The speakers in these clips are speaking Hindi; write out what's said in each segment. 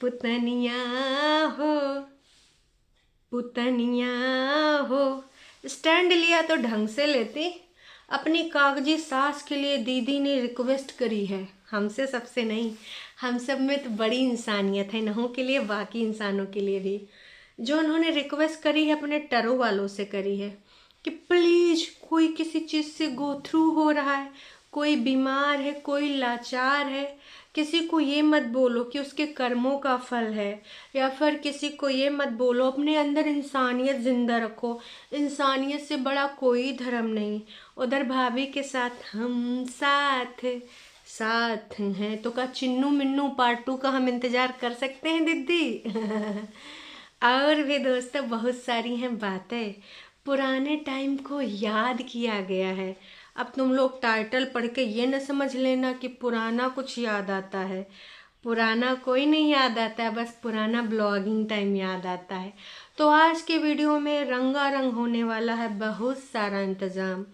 पुतनिया हो, पुतनिया हो। स्टैंड लिया तो ढंग से लेती। अपनी कागजी सास के लिए दीदी ने रिक्वेस्ट करी है, हमसे सबसे नहीं। हम सब में तो बड़ी इंसानियत है, नहों के लिए बाकी इंसानों के लिए भी। जो उन्होंने रिक्वेस्ट करी है अपने टरो वालों से करी है कि प्लीज़ कोई किसी चीज़ से गो थ्रू हो रहा है, कोई बीमार है, कोई लाचार है, किसी को ये मत बोलो कि उसके कर्मों का फल है, या फिर किसी को ये मत बोलो, अपने अंदर इंसानियत जिंदा रखो। इंसानियत से बड़ा कोई धर्म नहीं। उधर भाभी के साथ हम साथ साथ हैं, तो का चिन्नू मिन्नू पार्ट 2 का हम इंतजार कर सकते हैं दीदी। और भी दोस्तों बहुत सारी हैं बातें, पुराने टाइम को याद किया गया है। अब तुम लोग टाइटल पढ़ के ये न समझ लेना कि पुराना कुछ याद आता है। पुराना कोई नहीं याद आता है, बस पुराना ब्लॉगिंग टाइम याद आता है। तो आज के वीडियो में रंगारंग होने वाला है, बहुत सारा इंतज़ाम।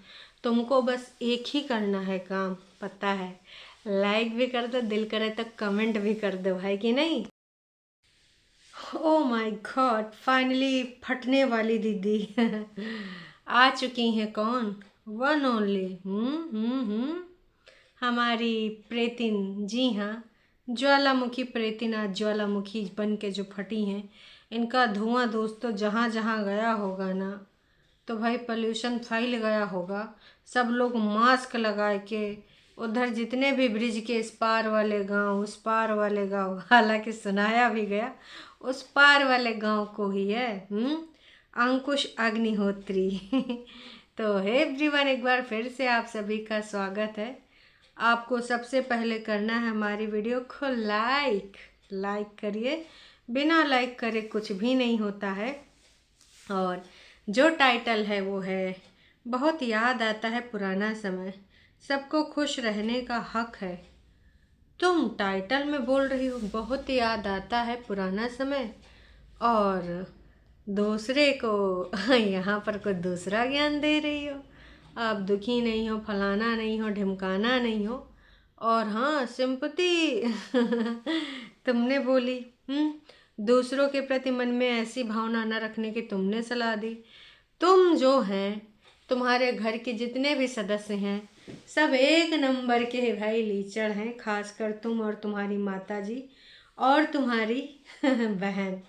तुमको बस एक ही करना है काम, पता है, लाइक भी कर दो, दिल करे तो कमेंट भी कर दो भाई, कि नहीं। ओ माय गॉड, फाइनली फटने वाली दीदी आ चुकी हैं। कौन? वन ओनली हमारी प्रेतिन। जी हाँ, ज्वालामुखी प्रेतिन आज ज्वालामुखी बन के जो फटी हैं। इनका धुआं दोस्तों जहाँ जहाँ गया होगा ना, तो भाई पोल्यूशन फैल गया होगा। सब लोग मास्क लगाए के, उधर जितने भी ब्रिज के इस पार वाले गांव उस पार वाले गांव, हालांकि सुनाया भी गया उस पार वाले गांव को ही है। अंकुश अग्निहोत्री। तो हे एवरीवन, एक बार फिर से आप सभी का स्वागत है। आपको सबसे पहले करना है हमारी वीडियो को लाइक करिए। बिना लाइक करे कुछ भी नहीं होता है। और जो टाइटल है वो है बहुत याद आता है पुराना समय, सबको खुश रहने का हक है। तुम टाइटल में बोल रही हो बहुत याद आता है पुराना समय, और दूसरे को यहाँ पर कोई दूसरा ज्ञान दे रही हो। आप दुखी नहीं हो, फलाना नहीं हो, ढिमकाना नहीं हो। और हाँ, सिंपैथी तुमने बोली। दूसरों के प्रति मन में ऐसी भावना न रखने की तुमने सलाह दी। तुम जो हैं, तुम्हारे घर के जितने भी सदस्य हैं, सब एक नंबर के भाई लीचड़ हैं, खासकर तुम और तुम्हारी माता जी और तुम्हारी बहन।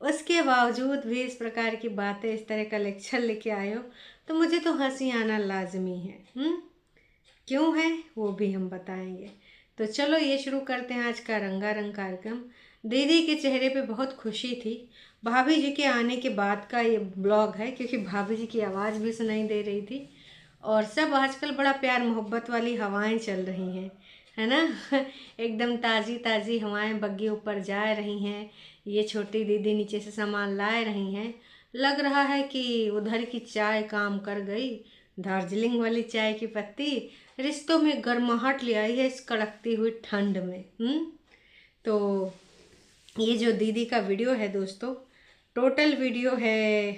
उसके बावजूद भी इस प्रकार की बातें, इस तरह का लेक्चर लेके आए हो, तो मुझे तो हंसी आना लाजमी है। क्यों है वो भी हम बताएंगे। तो चलो ये शुरू करते हैं आज का रंगारंग कार्यक्रम। दीदी के चेहरे पे बहुत खुशी थी। भाभी जी के आने के बाद का ये ब्लॉग है, क्योंकि भाभी जी की आवाज़ भी सुनाई दे रही थी। और सब आजकल बड़ा प्यार मोहब्बत वाली हवाएं चल रही हैं, है ना। एकदम ताज़ी ताज़ी हवाएं बग्गी ऊपर जा रही हैं। ये छोटी दीदी नीचे से सामान ला रही हैं। लग रहा है कि उधर की चाय काम कर गई। दार्जिलिंग वाली चाय की पत्ती रिश्तों में गर्माहट ले आई है इस कड़कती हुई ठंड में। तो ये जो दीदी का वीडियो है दोस्तों, टोटल वीडियो है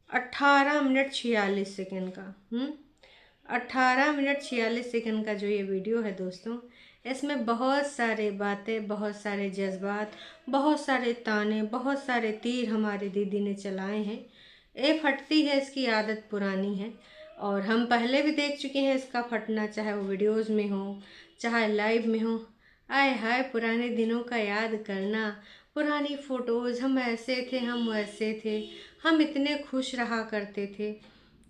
18 मिनट 46 सेकेंड का। 18 मिनट 46 सेकेंड का जो ये वीडियो है दोस्तों, इसमें बहुत सारे बातें, बहुत सारे जज्बात, बहुत सारे ताने, बहुत सारे तीर हमारी दीदी ने चलाए हैं। ये फटती है, इसकी आदत पुरानी है, और हम पहले भी देख चुके हैं इसका फटना, चाहे वो वीडियोज़ में हो चाहे लाइव में हो। आय हाय, पुराने दिनों का याद करना, पुरानी फ़ोटोज़, हम ऐसे थे, हम वैसे थे, हम इतने खुश रहा करते थे।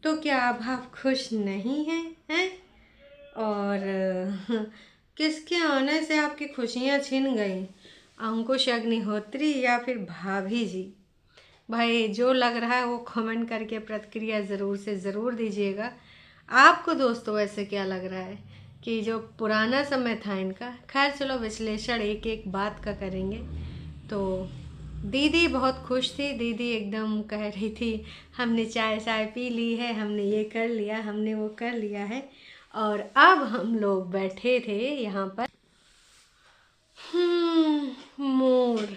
तो क्या अब आप खुश नहीं हैं? और किसके आने से आपकी खुशियाँ छिन गई? अंकुश अग्निहोत्री या फिर भाभी जी? भाई जो लग रहा है वो कमेंट करके प्रतिक्रिया ज़रूर से ज़रूर दीजिएगा। आपको दोस्तों वैसे क्या लग रहा है कि जो पुराना समय था इनका? खैर चलो, विश्लेषण एक एक बात का करेंगे। तो दीदी बहुत खुश थी। दीदी एकदम कह रही थी हमने चाय पी ली है, हमने ये कर लिया, हमने वो कर लिया है। और अब हम लोग बैठे थे यहाँ पर। मोर,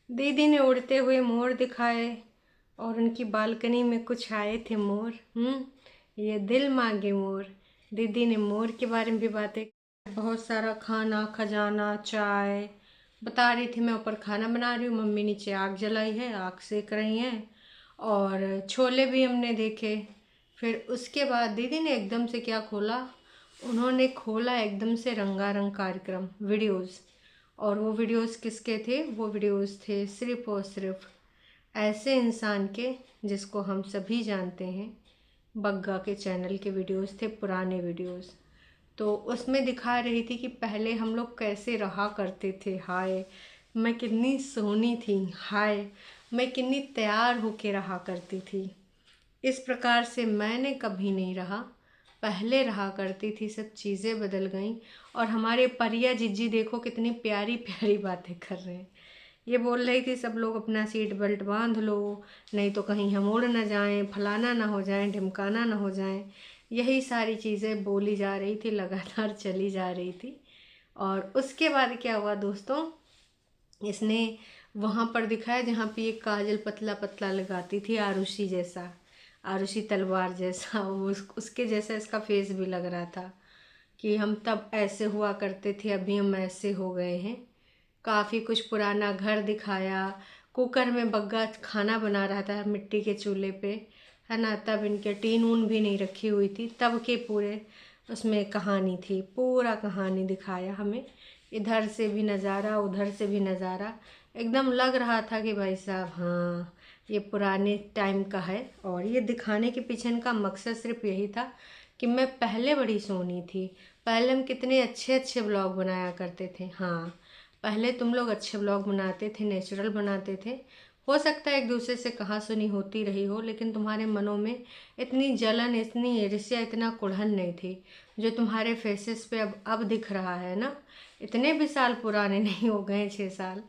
दीदी ने उड़ते हुए मोर दिखाए, और उनकी बालकनी में कुछ आए थे मोर। ये दिल मांगे मोर। दीदी ने मोर के बारे में भी बातें, बहुत सारा खाना खजाना, चाय, बता रही थी मैं ऊपर खाना बना रही हूँ, मम्मी नीचे आग जलाई है, आग सेक रही हैं। और छोले भी हमने देखे। फिर उसके बाद दीदी ने एकदम से क्या खोला, उन्होंने खोला एकदम से रंगारंग कार्यक्रम वीडियोस। और वो वीडियोस किसके थे? वो वीडियोस थे सिर्फ और सिर्फ ऐसे इंसान के जिसको हम सभी जानते हैं, बग्गा के चैनल के वीडियोस थे, पुराने वीडियोस। तो उसमें दिखा रही थी कि पहले हम लोग कैसे रहा करते थे। हाय मैं कितनी सोहनी थी, हाय मैं कितनी तैयार होके रहा करती थी। इस प्रकार से मैंने कभी नहीं रहा, पहले रहा करती थी, सब चीज़ें बदल गईं। और हमारे परिया जिज्जी देखो कितनी प्यारी प्यारी बातें कर रहे हैं। ये बोल रही थी सब लोग अपना सीट बेल्ट बांध लो, नहीं तो कहीं हम उड़ ना जाएं, फलाना ना हो जाएं, ढिमकाना ना हो जाएं। यही सारी चीज़ें बोली जा रही थी, लगातार चली जा रही थी। और उसके बाद क्या हुआ दोस्तों, इसने वहाँ पर दिखाया जहाँ पे ये काजल पतला पतला लगाती थी, आरुषि जैसा, आरुषि तलवार जैसा, उसके जैसा इसका फेस भी लग रहा था कि हम तब ऐसे हुआ करते थे, अभी हम ऐसे हो गए हैं। काफ़ी कुछ पुराना घर दिखाया। कुकर में बग्गा खाना बना रहा था मिट्टी के चूल्हे पे, है ना। तब इनके टीन ऊन भी नहीं रखी हुई थी, तब के पूरे उसमें कहानी थी, पूरा कहानी दिखाया हमें। इधर से भी नज़ारा, उधर से भी नज़ारा, एकदम लग रहा था कि भाई साहब हाँ ये पुराने टाइम का है। और ये दिखाने के पीछे इनका मकसद सिर्फ यही था कि मैं पहले बड़ी सोनी थी, पहले हम कितने अच्छे अच्छे ब्लॉग बनाया करते थे। हाँ पहले तुम लोग अच्छे ब्लॉग बनाते थे, नेचुरल बनाते थे। हो सकता है एक दूसरे से कहा सुनी होती रही हो, लेकिन तुम्हारे मनों में इतनी जलन, इतनी ईर्ष्या, इतना कुढ़न नहीं थी जो तुम्हारे फेसेस पे अब दिख रहा है ना। इतने भी साल पुराने नहीं हो गए, 6 साल,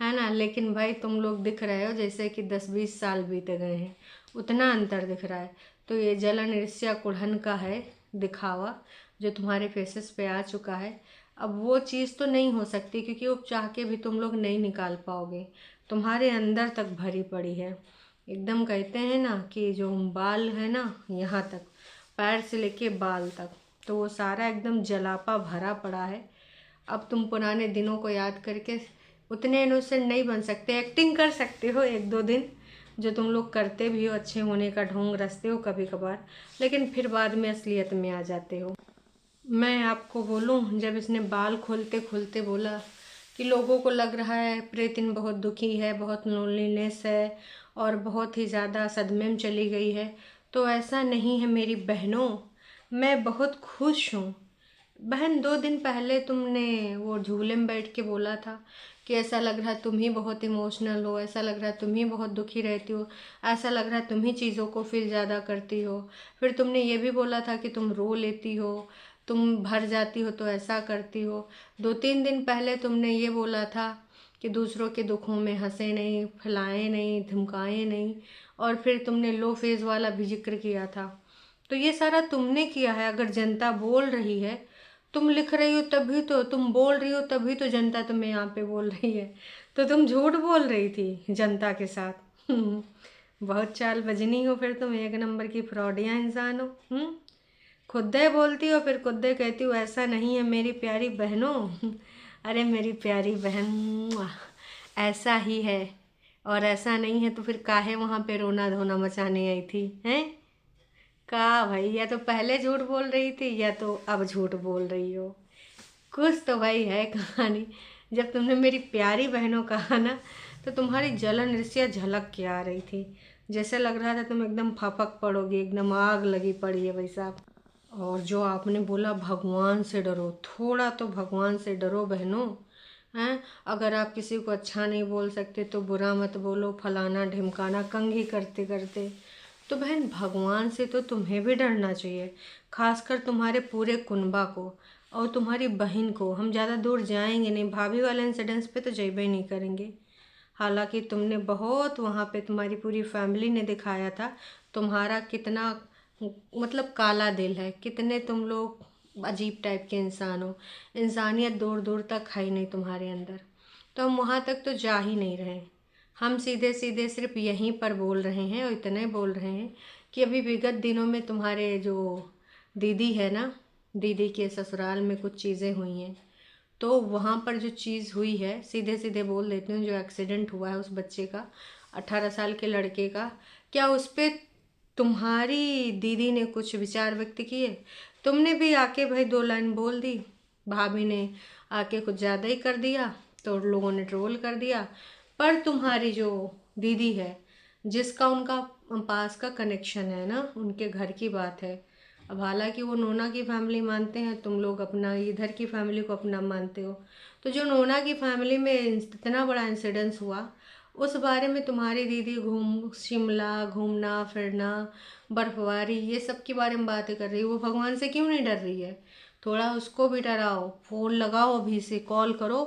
है ना। लेकिन भाई तुम लोग दिख रहे हो जैसे कि 10-20 साल बीत गए हैं, उतना अंतर दिख रहा है। तो ये जलन, ईर्ष्या, कुढ़न का है दिखावा जो तुम्हारे फेसेस पे आ चुका है। अब वो चीज़ तो नहीं हो सकती क्योंकि वो चाह के भी तुम लोग नहीं निकाल पाओगे, तुम्हारे अंदर तक भरी पड़ी है। एकदम कहते हैं ना कि जो बाल है ना, यहाँ तक, पैर से लेके बाल तक, तो वो सारा एकदम जलापा भरा पड़ा है। अब तुम पुराने दिनों को याद करके उतने इनोसेंट नहीं बन सकते। एक्टिंग कर सकते हो 1-2 दिन, जो तुम लोग करते भी हो, अच्छे होने का ढोंग रचते हो कभी कभार, लेकिन फिर बाद में असलियत में आ जाते हो। मैं आपको बोलूं, जब इसने बाल खोलते खोलते बोला कि लोगों को लग रहा है प्रेतिन बहुत दुखी है, बहुत लोनलीनेस है और बहुत ही ज़्यादा सदमे में चली गई है, तो ऐसा नहीं है मेरी बहनों, मैं बहुत खुश हूँ। बहन 2 दिन पहले तुमने वो झूले में बैठ के बोला था कि ऐसा लग रहा है तुम ही बहुत इमोशनल हो, ऐसा लग रहा है तुम ही बहुत दुखी रहती हो, ऐसा लग रहा है तुम ही चीज़ों को फील ज़्यादा करती हो। फिर तुमने ये भी बोला था कि तुम रो लेती हो, तुम भर जाती हो तो ऐसा करती हो। 2-3 दिन पहले तुमने ये बोला था कि दूसरों के दुखों में हंसे नहीं, फैलाए नहीं, धमकाए नहीं। और फिर तुमने लो फेज़ वाला भी जिक्र किया था। तो ये सारा तुमने किया है। अगर जनता बोल रही है, तुम लिख रही हो तभी तो, तुम बोल रही हो तभी तो जनता तुम्हें यहाँ पे बोल रही है। तो तुम झूठ बोल रही थी जनता के साथ। बहुत चाल बजनी हो फिर तुम, 1 नंबर की फ्रॉडिया इंसान हो। खुदे बोलती हो फिर खुदे कहती हो ऐसा नहीं है मेरी प्यारी बहनों। अरे मेरी प्यारी बहन, ऐसा ही है। और ऐसा नहीं है तो फिर काहे वहाँ पे रोना धोना मचाने आई थी, हैं? का भाई, या तो पहले झूठ बोल रही थी या तो अब झूठ बोल रही हो। कुछ तो भाई है कहानी। जब तुमने मेरी प्यारी बहनों कहा ना, तो तुम्हारी जलन ईर्ष्या झलक के आ रही थी। जैसे लग रहा था तुम एकदम फपक पड़ोगी, एकदम आग लगी पड़ी है भाई साहब। और जो आपने बोला भगवान से डरो, थोड़ा तो भगवान से डरो बहनों, हैं। अगर आप किसी को अच्छा नहीं बोल सकते तो बुरा मत बोलो, फलाना ढिमकाना कंघी करते करते। तो बहन भगवान से तो तुम्हें भी डरना चाहिए, खासकर तुम्हारे पूरे कुनबा को और तुम्हारी बहन को। हम ज़्यादा दूर जाएंगे नहीं, भाभी वाले इंसिडेंट्स पे तो जेबे नहीं करेंगे। हालांकि तुमने बहुत वहाँ पे तुम्हारी पूरी फैमिली ने दिखाया था तुम्हारा कितना मतलब काला दिल है, कितने तुम लोग अजीब टाइप के इंसान हो। इंसानियत दूर दूर तक है ही नहीं तुम्हारे अंदर। तो हम वहाँ तक तो जा ही नहीं रहे। हम सीधे सीधे सिर्फ यहीं पर बोल रहे हैं और इतने बोल रहे हैं कि अभी विगत दिनों में तुम्हारे जो दीदी है ना, दीदी के ससुराल में कुछ चीज़ें हुई हैं। तो वहाँ पर जो चीज़ हुई है, सीधे सीधे बोल देती हूँ, जो एक्सीडेंट हुआ है उस बच्चे का, 18 साल के लड़के का, क्या उस पर तुम्हारी दीदी ने कुछ विचार व्यक्त किए? तुमने भी आके भाई 2 लाइन बोल दी, भाभी ने आके कुछ ज़्यादा ही कर दिया तो लोगों ने ट्रोल कर दिया। पर तुम्हारी जो दीदी है, जिसका उनका पास का कनेक्शन है ना, उनके घर की बात है। अब हालांकि वो नोना की फैमिली मानते हैं, तुम लोग अपना इधर की फैमिली को अपना मानते हो। तो जो नोना की फैमिली में इतना बड़ा इंसिडेंस हुआ, उस बारे में तुम्हारी दीदी शिमला घूमना फिरना, बर्फबारी, ये सब के बारे में बातें कर रही है। वो भगवान से क्यों नहीं डर रही है? थोड़ा उसको भी डराओ, फ़ोन लगाओ, अभी से कॉल करो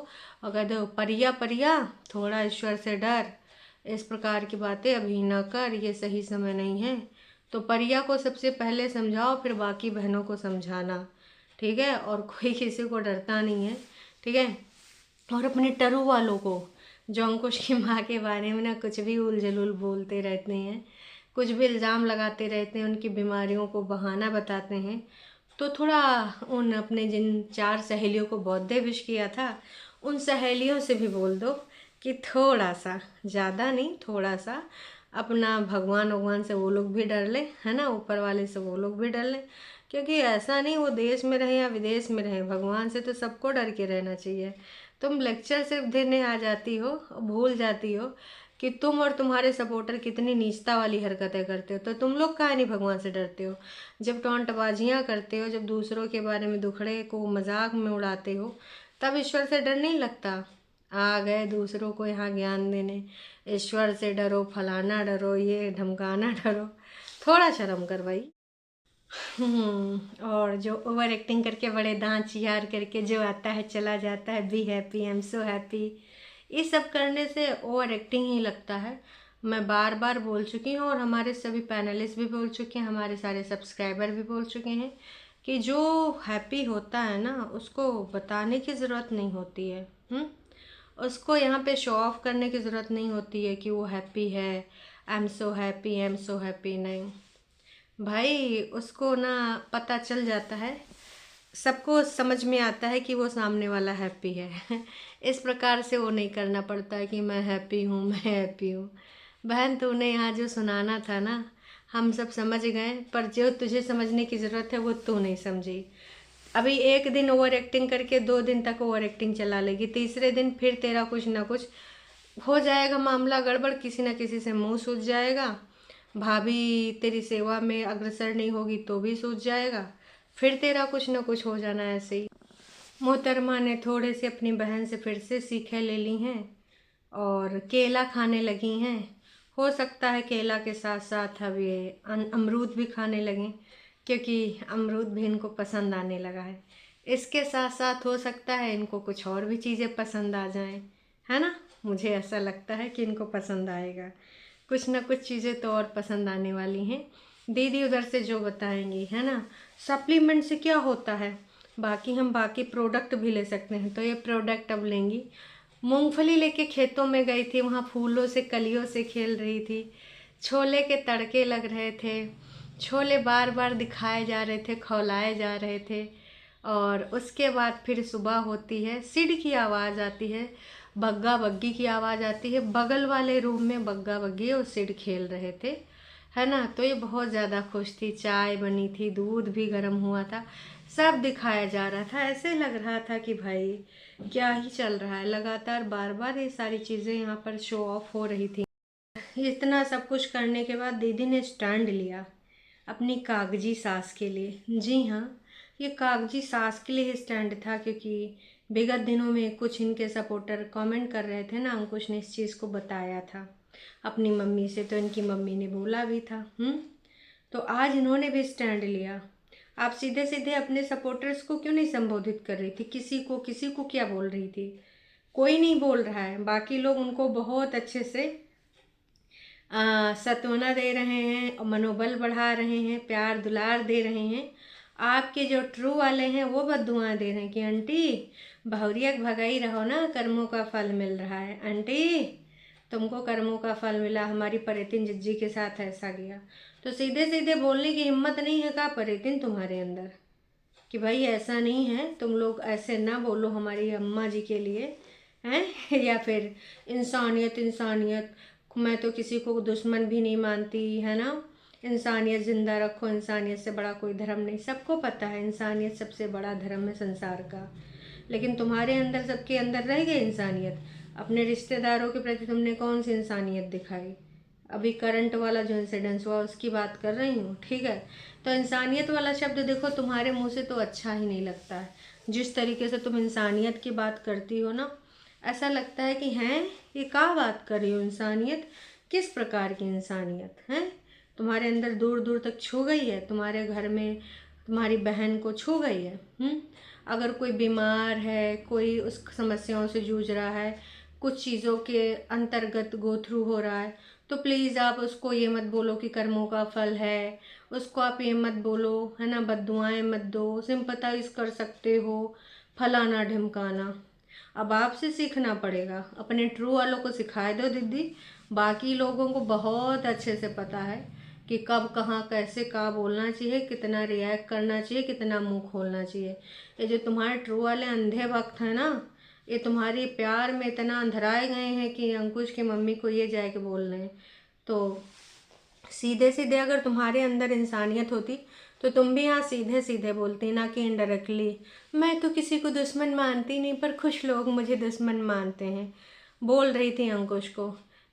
और कह दो, परिया परिया थोड़ा ईश्वर से डर, इस प्रकार की बातें अभी ना कर, ये सही समय नहीं है। तो परिया को सबसे पहले समझाओ, फिर बाकी बहनों को समझाना, ठीक है? और कोई किसी को डरता नहीं है, ठीक है? और अपने टरू वालों को, जो अंकुश की माँ के बारे में ना कुछ भी उल जलूल बोलते रहते हैं, कुछ भी इल्ज़ाम लगाते रहते हैं, उनकी बीमारियों को बहाना बताते हैं, तो थोड़ा उन अपने जिन 4 सहेलियों को बर्थडे विश किया था, उन सहेलियों से भी बोल दो कि थोड़ा सा, ज़्यादा नहीं, थोड़ा सा अपना भगवान से वो लोग भी डर लें, है ना, ऊपर वाले से वो लोग भी डर लें। क्योंकि ऐसा नहीं वो देश में रहे या विदेश में रहे, भगवान से तो सबको डर के रहना चाहिए। तुम लेक्चर सिर्फ देने आ जाती हो, भूल जाती हो कि तुम और तुम्हारे सपोर्टर कितनी नीचता वाली हरकतें करते हो। तो तुम लोग काहे नहीं भगवान से डरते हो? जब टोंटबाजियाँ करते हो, जब दूसरों के बारे में दुखड़े को मजाक में उड़ाते हो, तब ईश्वर से डर नहीं लगता? आ गए दूसरों को यहाँ ज्ञान देने, ईश्वर से डरो, फलाना डरो, ये धमकाना डरो, थोड़ा शर्म कर भाई। और जो ओवर एक्टिंग करके बड़े दांत चिहार करके जो आता है चला जाता है, be happy, I am so happy, ये सब करने से ओवर एक्टिंग ही लगता है। मैं बार बार बोल चुकी हूँ और हमारे सभी पैनलिस्ट भी बोल चुके हैं, हमारे सारे सब्सक्राइबर भी बोल चुके हैं कि जो हैप्पी होता है ना, उसको बताने की ज़रूरत नहीं होती है। उसको यहाँ पे शो ऑफ करने की ज़रूरत नहीं होती है कि वो हैप्पी है, I am so happy, I am so happy, नहीं भाई, उसको ना पता चल जाता है, सबको समझ में आता है कि वो सामने वाला हैप्पी है। इस प्रकार से वो नहीं करना पड़ता है कि मैं हैप्पी हूँ, मैं हैप्पी हूँ। बहन, तूने यहाँ जो सुनाना था ना, हम सब समझ गए, पर जो तुझे समझने की ज़रूरत है वो तू नहीं समझी। अभी एक दिन ओवर एक्टिंग करके 2 दिन तक ओवर एक्टिंग चला लेगी, तीसरे दिन फिर तेरा कुछ ना कुछ हो जाएगा, मामला गड़बड़, किसी न किसी से मुंह सूझ जाएगा, भाभी तेरी सेवा में अग्रसर नहीं होगी तो भी सूझ जाएगा, फिर तेरा कुछ ना कुछ हो जाना है ऐसे ही। मोहतरमा ने थोड़े से अपनी बहन से फिर से सीखें ले ली हैं और केला खाने लगी हैं। हो सकता है केला के साथ साथ अब ये अमरूद भी खाने लगें, क्योंकि अमरूद भी इनको पसंद आने लगा है। इसके साथ साथ हो सकता है इनको कुछ और भी चीज़ें पसंद आ जाएं, है ना? मुझे ऐसा लगता है कि इनको पसंद आएगा, कुछ ना कुछ चीज़ें तो और पसंद आने वाली हैं। दीदी उधर से जो बताएंगी, है ना। सप्लीमेंट से क्या होता है, बाकी हम बाकी प्रोडक्ट भी ले सकते हैं, तो ये प्रोडक्ट अब लेंगी। मूंगफली लेके खेतों में गई थी, वहाँ फूलों से कलियों से खेल रही थी, छोले के तड़के लग रहे थे, छोले बार बार दिखाए जा रहे थे, खौलाए जा रहे थे। और उसके बाद फिर सुबह होती है, सीढ़ी की आवाज़ आती है, बग्गा बग्गी की आवाज़ आती है, बगल वाले रूम में बग्गा बग्गी और सिड खेल रहे थे, है ना। तो ये बहुत ज़्यादा खुश थी, चाय बनी थी, दूध भी गर्म हुआ था, सब दिखाया जा रहा था। ऐसे लग रहा था कि भाई क्या ही चल रहा है, लगातार बार बार ये सारी चीज़ें यहाँ पर शो ऑफ हो रही थी। इतना सब कुछ करने के बाद दीदी ने स्टैंड लिया अपनी कागजी सास के लिए। जी हाँ, ये कागजी सास के लिए स्टैंड था, क्योंकि विगत दिनों में कुछ इनके सपोर्टर कमेंट कर रहे थे ना, अंकुश ने इस चीज़ को बताया था अपनी मम्मी से, तो इनकी मम्मी ने बोला भी था। तो आज इन्होंने भी स्टैंड लिया। आप सीधे सीधे अपने सपोर्टर्स को क्यों नहीं संबोधित कर रही थी? किसी को क्या बोल रही थी? कोई नहीं बोल रहा है, बाकी लोग उनको बहुत अच्छे से सत्वना दे रहे हैं और मनोबल बढ़ा रहे हैं, प्यार दुलार दे रहे हैं। आपके जो ट्रू वाले हैं वो बद्दुआएं दे रहे हैं कि आंटी बहुरिया भगाई रहो ना, कर्मों का फल मिल रहा है, आंटी तुमको कर्मों का फल मिला, हमारी परेतिन जिज्जी के साथ ऐसा गया। तो सीधे सीधे बोलने की हिम्मत नहीं है का परेतिन तुम्हारे अंदर कि भाई ऐसा नहीं है, तुम लोग ऐसे ना बोलो हमारी अम्मा जी के लिए हैं या फिर इंसानियत इंसानियत, मैं तो किसी को दुश्मन भी नहीं मानती, है ना। इंसानियत जिंदा रखो, इंसानियत से बड़ा कोई धर्म नहीं। सबको पता है इंसानियत सबसे बड़ा धर्म है संसार का, लेकिन तुम्हारे अंदर, सबके अंदर रह गई इंसानियत। अपने रिश्तेदारों के प्रति तुमने कौन सी इंसानियत दिखाई? अभी करंट वाला जो इंसिडेंस हुआ उसकी बात कर रही हूँ, ठीक है। तो इंसानियत वाला शब्द देखो तुम्हारे मुंह से तो अच्छा ही नहीं लगता है। जिस तरीके से तुम इंसानियत की बात करती हो ना, ऐसा लगता है कि हैं ये क्या बात कर रही हो, इंसानियत किस प्रकार की इंसानियत है? तुम्हारे अंदर दूर दूर तक छू गई है, तुम्हारे घर में तुम्हारी बहन को छू गई है। अगर कोई बीमार है, कोई उस समस्याओं से जूझ रहा है, कुछ चीज़ों के अंतर्गत गो थ्रू हो रहा है, तो प्लीज़ आप उसको ये मत बोलो कि कर्मों का फल है, उसको आप ये मत बोलो, है ना, बद्दुआएं मत दो, सिंपथाइज कर सकते हो, फलाना ढिमकाना। अब आपसे सीखना पड़ेगा, अपने ट्रू वालों को सिखाए दो दीदी। बाकी लोगों को बहुत अच्छे से पता है कि कब कहाँ कैसे क्या बोलना चाहिए, कितना रिएक्ट करना चाहिए, कितना मुंह खोलना चाहिए। ये जो तुम्हारे ट्रू वाले अंधे भक्त हैं ना, ये तुम्हारी प्यार में इतना अंधराए गए हैं कि अंकुश की मम्मी को ये जाके बोल रहे हैं। तो सीधे सीधे अगर तुम्हारे अंदर इंसानियत होती तो तुम भी यहाँ सीधे सीधे बोलती, ना कि इनडायरेक्टली मैं तो किसी को दुश्मन मानती नहीं पर कुछ लोग मुझे दुश्मन मानते हैं। बोल रही थी अंकुश को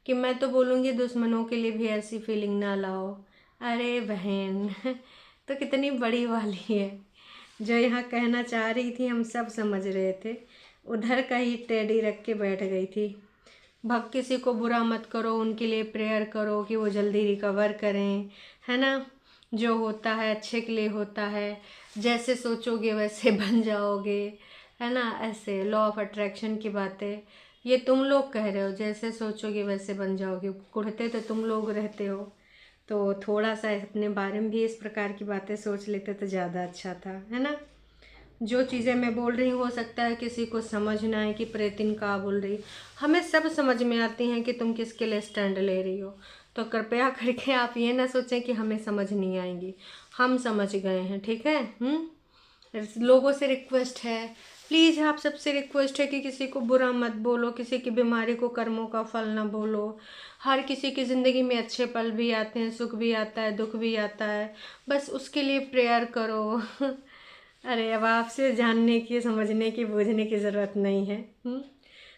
कि मैं तो बोलूँगी दुश्मनों के लिए भी ऐसी फीलिंग ना लाओ। अरे बहन तो कितनी बड़ी वाली है, जो यहाँ कहना चाह रही थी हम सब समझ रहे थे, उधर का ही टेडी रख के बैठ गई थी। किसी को बुरा मत करो, उनके लिए प्रेयर करो कि वो जल्दी रिकवर करें, है ना। जो होता है अच्छे के लिए होता है, जैसे सोचोगे वैसे बन जाओगे, है ना। ऐसे लॉ ऑफ अट्रैक्शन की बातें ये तुम लोग कह रहे हो, जैसे सोचोगे वैसे बन जाओगे, कुढ़ते तो तुम लोग रहते हो। तो थोड़ा सा अपने बारे में भी इस प्रकार की बातें सोच लेते तो ज़्यादा अच्छा था, है ना। जो चीज़ें मैं बोल रही हूँ हो सकता है किसी को समझ ना आए कि प्रेतिन का बोल रही, हमें सब समझ में आती हैं कि तुम किसके लिए स्टैंड ले रही हो। तो कृपया करके आप ये ना सोचें कि हमें समझ नहीं आएंगी, हम समझ गए हैं, ठीक है। लोगों से रिक्वेस्ट है, प्लीज़ आप सबसे रिक्वेस्ट है कि किसी को बुरा मत बोलो, किसी की बीमारी को कर्मों का फल ना बोलो। हर किसी की ज़िंदगी में अच्छे पल भी आते हैं, सुख भी आता है, दुख भी आता है, बस उसके लिए प्रेयर करो अरे अब आपसे जानने की, समझने की, बूझने की ज़रूरत नहीं है।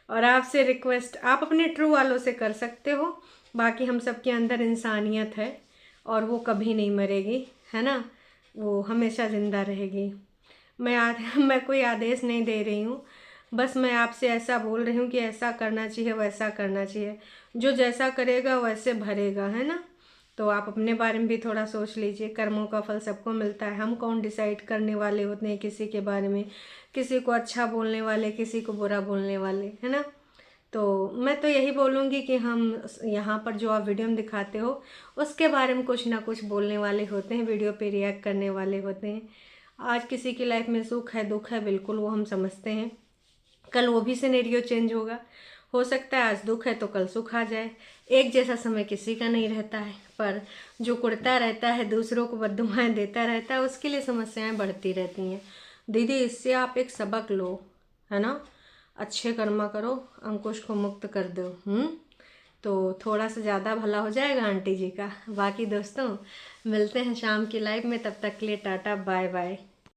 और आपसे रिक्वेस्ट आप अपने ट्रू वालों से कर सकते हो, बाकी हम सब के अंदर इंसानियत है और वो कभी नहीं मरेगी, है ना, वो हमेशा ज़िंदा रहेगी। मैं कोई आदेश नहीं दे रही हूँ, बस मैं आपसे ऐसा बोल रही हूँ कि ऐसा करना चाहिए, वैसा करना चाहिए, जो जैसा करेगा वैसे भरेगा, है ना। तो आप अपने बारे में भी थोड़ा सोच लीजिए, कर्मों का फल सबको मिलता है, हम कौन डिसाइड करने वाले होते हैं किसी के बारे में, किसी को अच्छा बोलने वाले, किसी को बुरा बोलने वाले, है ना। तो मैं तो यही बोलूँगी कि हम यहाँ पर जो आप वीडियो में दिखाते हो उसके बारे में कुछ ना कुछ बोलने वाले होते हैं, वीडियो पे रिएक्ट करने वाले होते हैं। आज किसी की लाइफ में सुख है, दुख है, बिल्कुल वो हम समझते हैं, कल वो भी सिनेरियो चेंज होगा। हो सकता है आज दुख है तो कल सुख आ जाए, एक जैसा समय किसी का नहीं रहता है। पर जो कुड़ता रहता है, दूसरों को बद्दुआएं देता रहता है, उसके लिए समस्याएं बढ़ती रहती हैं। दीदी इससे आप एक सबक लो, है ना, अच्छे कर्मा करो, अंकुश को मुक्त कर दो। तो थोड़ा सा ज़्यादा भला हो जाएगा आंटी जी का। बाकी दोस्तों मिलते हैं शाम की लाइव में, तब तक के लिए टाटा बाय बाय।